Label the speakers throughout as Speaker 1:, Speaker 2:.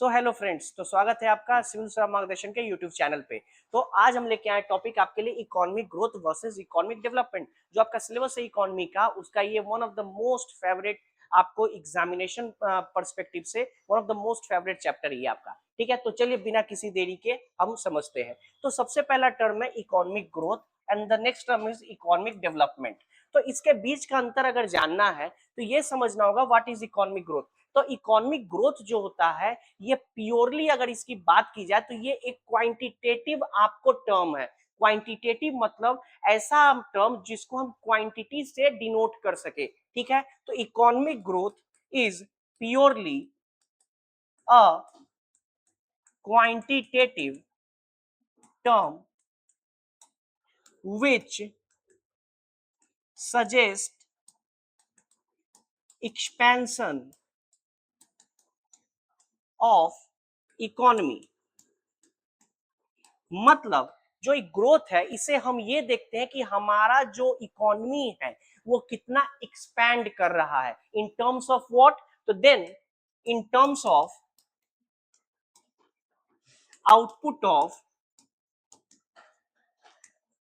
Speaker 1: So hello friends, तो स्वागत है आपका सिविल सेवा मार्गदर्शन के यूट्यूब चैनल पे। तो आज हम लेके आए टॉपिक आपके लिए economic growth versus economic development. जो आपका सिलेबस है इकोनॉमी का, उसका ये one of the most favourite आपको एग्जामिनेशन पर्सपेक्टिव से one of the most favourite chapter ये आपका। ठीक है, तो चलिए बिना किसी देरी के हम समझते हैं। तो सबसे पहला टर्म है economic growth and the next term is economic development. तो इसके बीच का अंतर अगर जानना है तो ये समझना होगा व्हाट इज इकोनॉमिक ग्रोथ। तो इकोनॉमिक ग्रोथ जो होता है, ये प्योरली अगर इसकी बात की जाए तो ये एक क्वांटिटेटिव आपको टर्म है। क्वांटिटेटिव मतलब ऐसा टर्म जिसको हम क्वांटिटी से डिनोट कर सके। ठीक है, तो economic growth is purely a quantitative term which suggest expansion of economy। मतलब जो एक ग्रोथ है, इसे हम ये देखते हैं कि हमारा जो इकोनॉमी है वो कितना एक्सपैंड कर रहा है इन टर्म्स ऑफ व्हाट। तो then in terms of output of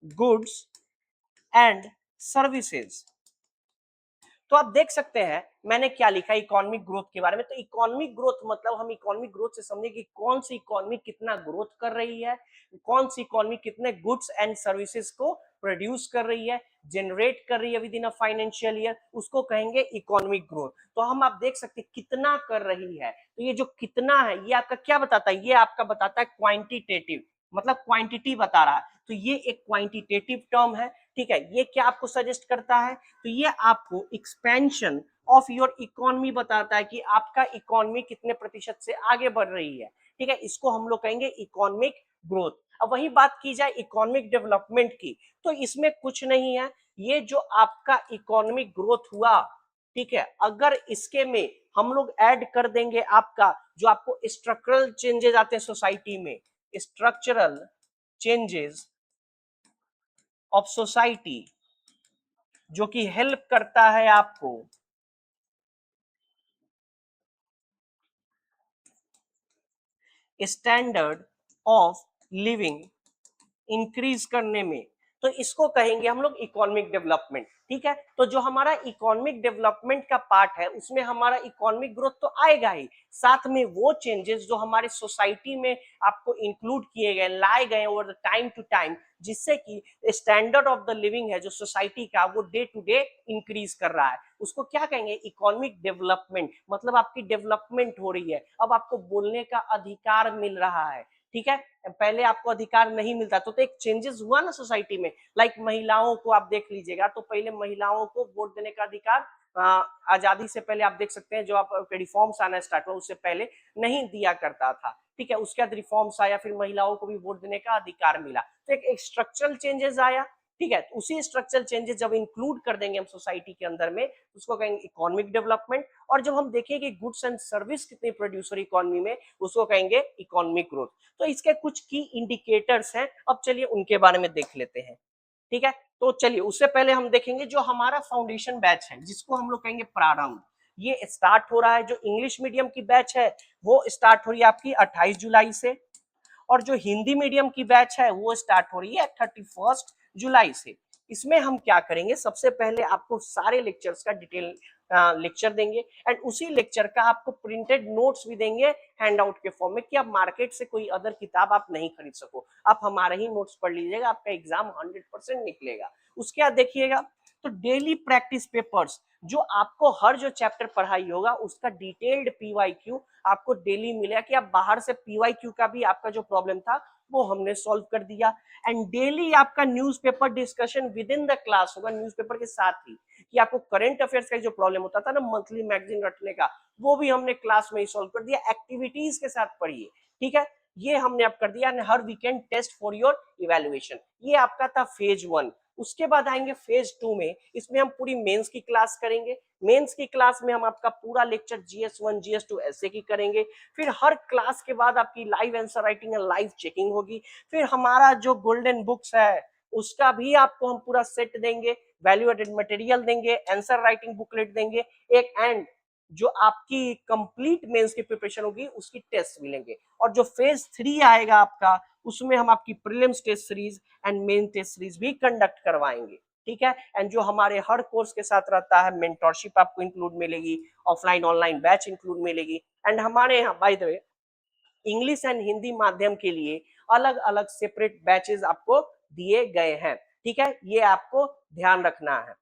Speaker 1: goods and services. तो आप देख सकते हैं मैंने क्या लिखा इकोनॉमिक ग्रोथ के बारे में। तो इकोनॉमिक ग्रोथ मतलब हम इकोनॉमिक ग्रोथ से समझे कि कौन सी इकोनॉमी कितना ग्रोथ कर रही है, कौन सी इकोनॉमी कितने गुड्स एंड सर्विसेज को प्रोड्यूस कर रही है, जनरेट कर रही है with in a financial year, उसको कहेंगे इकोनॉमिक ग्रोथ। तो हम आप देख सकते हैं कितना कर रही है। तो ये जो कितना है ये आपका क्या बताता है, ये आपका बताता है क्वांटिटेटिव, मतलब क्वांटिटी बता रहा है। तो ये एक क्वांटिटेटिव टर्म है। ठीक है, ये क्या आपको सजेस्ट करता है, तो ये आपको एक्सपेंशन ऑफ योर इकोनॉमी बताता है कि आपका इकोनॉमी कितने प्रतिशत से आगे बढ़ रही है। ठीक है, इसको हम लोग कहेंगे इकोनॉमिक ग्रोथ। अब वही बात की जाए इकोनॉमिक डेवलपमेंट की, तो इसमें कुछ नहीं है। ये जो आपका इकोनॉमिक ग्रोथ हुआ, ठीक है, अगर इसके में हम लोग ऐड कर देंगे आपका जो आपको स्ट्रक्चरल चेंजेस आते हैं सोसाइटी में, स्ट्रक्चरल चेंजेस ऑफ सोसाइटी, जो कि हेल्प करता है आपको स्टैंडर्ड ऑफ लिविंग इंक्रीज करने में, तो इसको कहेंगे हम लोग इकोनॉमिक डेवलपमेंट। ठीक है, तो जो हमारा इकोनॉमिक डेवलपमेंट का पार्ट है उसमें हमारा इकोनॉमिक ग्रोथ तो आएगा ही, साथ में वो चेंजेस जो हमारे सोसाइटी में आपको इंक्लूड किए गए, लाए गए over the time to time, जिससे कि स्टैंडर्ड ऑफ द लिविंग है जो सोसाइटी का वो डे टू डे इंक्रीज कर रहा है, उसको क्या कहेंगे इकोनॉमिक डेवलपमेंट। मतलब आपकी डेवलपमेंट हो रही है, अब आपको बोलने का अधिकार मिल रहा है। ठीक है, पहले आपको अधिकार नहीं मिलता, तो एक चेंजेस हुआ ना सोसाइटी में। लाइक महिलाओं को आप देख लीजिएगा, तो पहले महिलाओं को वोट देने का अधिकार आजादी से पहले आप देख सकते हैं, जो आप रिफॉर्म्स आना स्टार्ट हुआ उससे पहले नहीं दिया करता था। ठीक है, उसके बाद रिफॉर्म्स आया, फिर महिलाओं को भी वोट देने का अधिकार मिला, तो एक स्ट्रक्चरल चेंजेस आया। ठीक है, तो उसी स्ट्रक्चरल चेंजेस जब इंक्लूड कर देंगे हम सोसाइटी के अंदर में, उसको कहेंगे इकोनॉमिक डेवलपमेंट। और जब हम देखेंगे गुड्स एंड सर्विस कितनी प्रोड्यूसर इकोनॉमी में, उसको कहेंगे इकोनॉमिक ग्रोथ। तो इसके कुछ की इंडिकेटर्स हैं, अब चलिए उनके बारे में देख लेते हैं। ठीक है, तो चलिए उससे पहले हम देखेंगे जो हमारा फाउंडेशन बैच है जिसको हम लोग कहेंगे प्रारंभ, ये स्टार्ट हो रहा है। जो इंग्लिश मीडियम की बैच है वो स्टार्ट हो रही है आपकी 28 जुलाई से, और जो हिंदी मीडियम की बैच है वो स्टार्ट हो रही है 31 जुलाई से। इसमें हम क्या करेंगे, सबसे पहले आपको सारे लेक्चर्स का डिटेल लेक्चर देंगे, एंड उसी लेक्चर का आपको प्रिंटेड नोट्स भी देंगे हैंड आउट के फॉर्म में, कि आप मार्केट से कोई अदर किताब आप नहीं खरीद सको, आप हमारे ही नोट्स पढ़ लीजिएगा, आपका एग्जाम 100% निकलेगा। उसके बाद देखिएगा, तो डेली प्रैक्टिस पेपर्स, जो आपको हर जो चैप्टर पढ़ाई होगा उसका डिटेल्ड पीवाईक्यू आपको डेली मिलेगा, कि आप बाहर से पीवाईक्यू का भी आपका जो प्रॉब्लम था वो हमने सॉल्व कर दिया। एंड डेली आपका newspaper discussion with in the class होगा, न्यूज़पेपर के साथ ही, कि आपको करंट अफेयर्स का जो प्रॉब्लम होता था ना मंथली मैगजीन रटने का, वो भी हमने क्लास में ही सॉल्व कर दिया, एक्टिविटीज के साथ पढ़िए। ठीक है, ये हमने अब कर दिया। हर weekend test for your evaluation, ये आपका था फेज 1। उसके बाद आएंगे फेज 2 में, इसमें हम पूरी मेंस की क्लास करेंगे। मेंस की क्लास में हम आपका पूरा लेक्चर GS1 GS2 ऐसे की करेंगे। फिर हर क्लास के बाद आपकी live answer writing and live checking होगी। फिर हमारा जो गोल्डन बुक्स है उसका भी आपको हम पूरा सेट देंगे, वैल्यू एडेड मटेरियल देंगे, आंसर राइटिंग बुकलेट देंगे एक, एंड जो आपकी कंप्लीट मेंस की प्रिपरेशन होगी उसकी टेस्ट मिलेंगे, और जो फेज 3 आएगा आपका उसमें हम आपकी prelims test series and main test series भी कंडक्ट करवाएंगे, ठीक है। एंड जो हमारे हर कोर्स के साथ रहता है, मेंटरशिप आपको इंक्लूड मिलेगी, ऑफलाइन ऑनलाइन बैच इंक्लूड मिलेगी, एंड हमारे यहाँ by the way English and Hindi माध्यम के लिए अलग अलग सेपरेट बैचेस आपको दिए गए हैं, ठीक है, ये आपको ध्यान रखना है।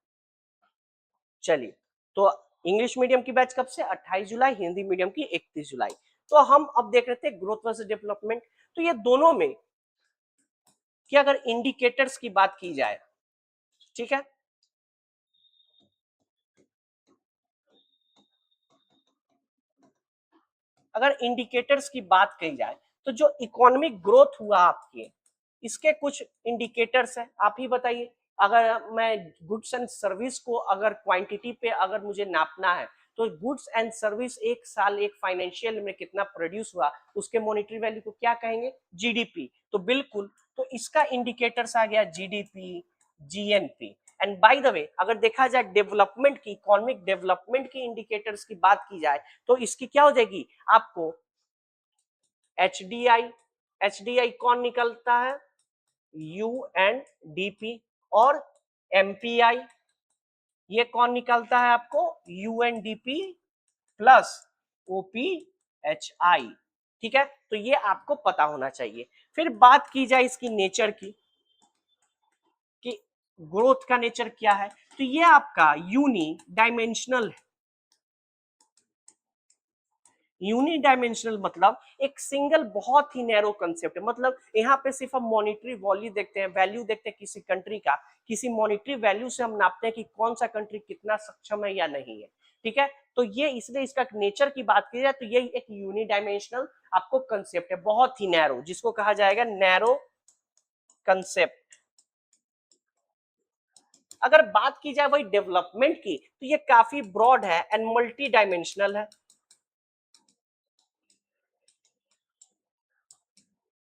Speaker 1: चलिए, तो इंग्लिश मीडियम की बैच कब से? 28 जुलाई, हिंदी मीडियम की 31 जुलाई। तो हम अब देख रहे थे ग्रोथ वर्सेस डेवलपमेंट। तो ये दोनों में कि अगर इंडिकेटर्स की बात की जाए, ठीक है, अगर इंडिकेटर्स की बात की जाए तो जो इकोनॉमिक ग्रोथ हुआ आपके, इसके कुछ इंडिकेटर्स है, आप ही बताइए। अगर मैं गुड्स एंड सर्विस को अगर क्वांटिटी पे अगर मुझे नापना है, तो गुड्स एंड सर्विस एक साल एक फाइनेंशियल में कितना प्रोड्यूस हुआ, उसके मॉनेटरी वैल्यू को क्या कहेंगे? जीडीपी। तो बिल्कुल, तो इसका इंडिकेटर्स आ गया GDP, GNP. And by the way अगर देखा जाए डेवलपमेंट की, इकोनॉमिक डेवलपमेंट की इंडिकेटर्स की बात की जाए, तो इसकी क्या हो जाएगी आपको? एचडीआई, एचडीआई कौन निकलता है? यूएनडीपी। और एमपीआई ये कौन निकलता है आपको? यूएनडीपी प्लस ओपीएचआई, ठीक है। तो ये आपको पता होना चाहिए। फिर बात की जाए इसकी नेचर की, कि ग्रोथ का नेचर क्या है, तो ये आपका यूनी डायमेंशनल है। यूनी डायमेंशनल मतलब एक सिंगल बहुत ही नैरो कंसेप्ट है, मतलब यहाँ पे सिर्फ हम मॉनिटरी वैल्यू देखते हैं, वैल्यू देखते हैं किसी कंट्री का, किसी मॉनिटरी वैल्यू से हम नापते हैं कि कौन सा कंट्री कितना सक्षम है या नहीं है, ठीक है। तो ये इसलिए इसका नेचर की बात की जाए तो ये एक यूनी डायमेंशनल आपको कंसेप्ट है, बहुत ही नैरो, जिसको कहा जाएगा नैरो कंसेप्ट। अगर बात की जाए वही डेवलपमेंट की, तो ये काफी ब्रॉड है एंड मल्टी डायमेंशनल है।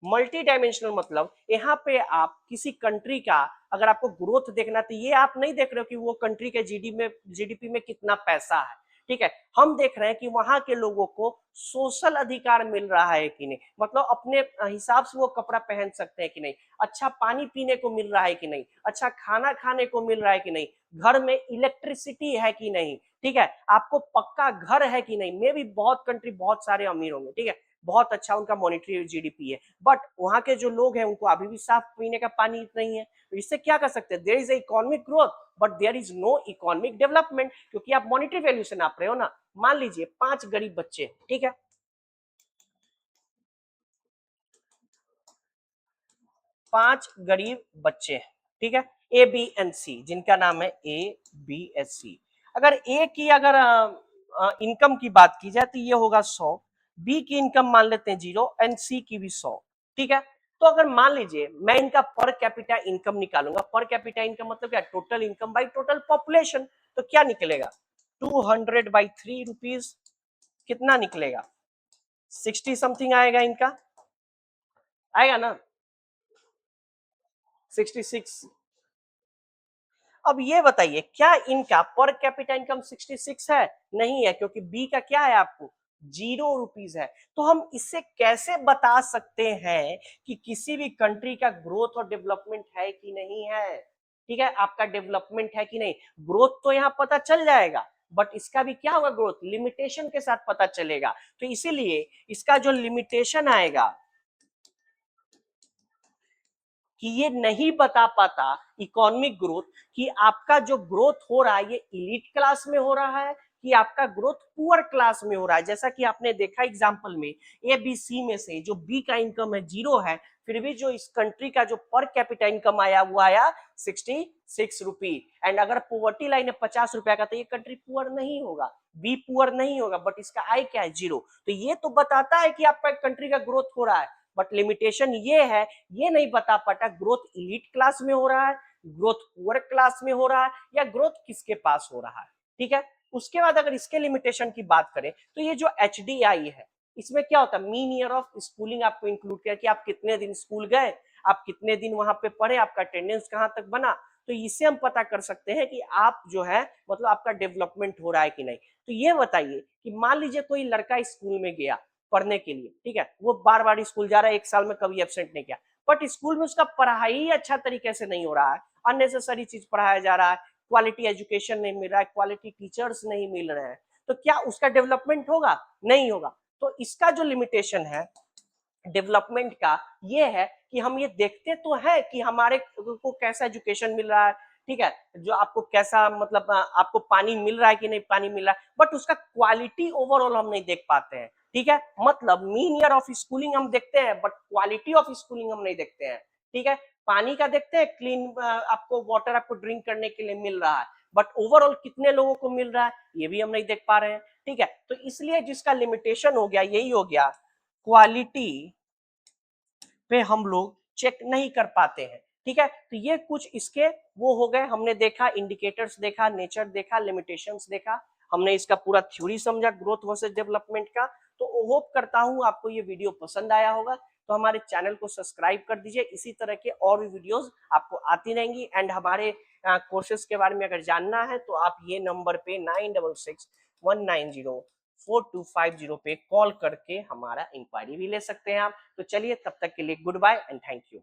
Speaker 1: मल्टी डायमेंशनल मतलब यहाँ पे आप किसी कंट्री का अगर आपको ग्रोथ देखना, तो ये आप नहीं देख रहे हो कि वो कंट्री के जीडीपी में कितना पैसा है, ठीक है। हम देख रहे हैं कि वहां के लोगों को सोशल अधिकार मिल रहा है कि नहीं, मतलब अपने हिसाब से वो कपड़ा पहन सकते हैं कि नहीं, अच्छा पानी पीने को मिल रहा है कि नहीं, अच्छा खाना खाने को मिल रहा है कि नहीं, घर में इलेक्ट्रिसिटी है कि नहीं, ठीक है, आपको पक्का घर है कि नहीं। मे भी बहुत कंट्री बहुत सारे अमीर होंगे, ठीक है, बहुत अच्छा उनका मॉनिटरी जीडीपी है, बट वहां के जो लोग हैं उनको अभी भी साफ पीने का पानी नहीं है। तो इससे क्या कर सकते हैं? There is economic growth but there is no economic development, क्योंकि आप मॉनिटरी वैल्यू से नाप रहे हो ना। मान लीजिए 5 गरीब बच्चे, ठीक है, 5 गरीब बच्चे, ठीक है, ए बी एंड सी, जिनका नाम है ए बी एस सी। अगर ए की अगर इनकम की बात की जाए तो ये होगा 100, बी की इनकम मान लेते हैं 0 एंड सी की भी 100, ठीक है। तो अगर मान लीजिए मैं इनका पर कैपिटा इनकम निकालूंगा, पर कैपिटा इनकम मतलब क्या? Total income by total population. तो क्या निकलेगा? 200/3 रुपीज कितना निकलेगा? 60 समथिंग आएगा इनका, आएगा ना? 66। अब ये बताइए क्या इनका पर कैपिटा इनकम 66 है? नहीं है, क्योंकि बी का क्या है आपको? 0 रुपीज है। तो हम इससे कैसे बता सकते हैं कि किसी भी कंट्री का ग्रोथ और डेवलपमेंट है कि नहीं है, ठीक है, आपका डेवलपमेंट है कि नहीं। ग्रोथ तो यहाँ पता चल जाएगा, बट इसका भी क्या होगा? ग्रोथ लिमिटेशन के साथ पता चलेगा। तो इसीलिए इसका जो लिमिटेशन आएगा कि ये नहीं बता पाता इकोनॉमिक ग्रोथ, कि आपका जो ग्रोथ हो रहा है ये इलीट क्लास में हो रहा है कि आपका ग्रोथ पुअर क्लास में हो रहा है। जैसा कि आपने देखा एग्जांपल में, ए बी सी में से जो बी का इनकम है 0 है, फिर भी जो इस कंट्री का जो पर कैपिटा इनकम आया वो आया 66 रुपी। एंड अगर पोवर्टी लाइन है 50 रुपया का, तो ये कंट्री पुअर नहीं होगा, बी पुअर नहीं होगा, बट इसका आय क्या है? 0। तो ये तो बताता है कि आपका कंट्री का ग्रोथ हो रहा है, बट लिमिटेशन ये है, ये नहीं बता पाता ग्रोथ इलीट क्लास में हो रहा है, ग्रोथ पुअर क्लास में हो रहा है, या ग्रोथ किसके पास हो रहा है, ठीक है। उसके बाद अगर इसके लिमिटेशन की बात करें, तो ये जो एच है, इसमें क्या होता है? मीन ईयर ऑफ स्कूलिंग आपको इंक्लूड किया कि आप कितने दिन स्कूल गए, आप कितने दिन वहां पे पढ़े, आपका अटेंडेंस कहां तक बना। तो इससे हम पता कर सकते हैं कि आप जो है मतलब आपका डेवलपमेंट हो रहा है कि नहीं। तो ये बताइए कि मान लीजिए कोई लड़का स्कूल में गया पढ़ने के लिए, ठीक है, वो बार बार स्कूल जा रहा है, एक साल में कभी एब्सेंट नहीं किया, बट स्कूल में उसका पढ़ाई अच्छा तरीके से नहीं हो रहा है, अननेसेसरी चीज पढ़ाया जा रहा है, क्वालिटी एजुकेशन नहीं मिल रहा है, क्वालिटी टीचर्स नहीं मिल रहे हैं, तो क्या उसका डेवलपमेंट होगा? नहीं होगा। तो इसका जो लिमिटेशन है डेवलपमेंट का ये है कि हम ये देखते तो है कि हमारे को कैसा एजुकेशन मिल रहा है, ठीक है, जो आपको कैसा मतलब आपको पानी मिल रहा है कि नहीं पानी मिल रहा है, बट उसका क्वालिटी ओवरऑल हम नहीं देख पाते हैं, ठीक है, मतलब मीन ईयर ऑफ स्कूलिंग हम देखते हैं बट क्वालिटी ऑफ स्कूलिंग हम नहीं देखते हैं, ठीक है, पानी का देखते हैं, क्लीन आपको वाटर आपको ड्रिंक करने के लिए मिल रहा है, बट ओवरऑल कितने लोगों को मिल रहा है ये भी हम नहीं देख पा रहे हैं, ठीक है, तो इसलिए जिसका लिमिटेशन हो गया यही हो गया, क्वालिटी पे हम लोग चेक नहीं कर पाते हैं, ठीक है, तो ये कुछ इसके वो हो गए, हमने देखा इंडिकेटर्स देखा, नेचर देखा, लिमिटेशंस देखा, हमने इसका पूरा थ्योरी समझा ग्रोथ वर्सेस डेवलपमेंट का। तो होप करता हूं आपको ये वीडियो पसंद आया होगा, तो हमारे चैनल को सब्सक्राइब कर दीजिए, इसी तरह के और भी वीडियोस आपको आती रहेंगी। एंड हमारे कोर्सेज के बारे में अगर जानना है तो आप ये नंबर पे 9661904250 पे कॉल करके हमारा इंक्वायरी भी ले सकते हैं आप। तो चलिए तब तक के लिए goodbye and thank you.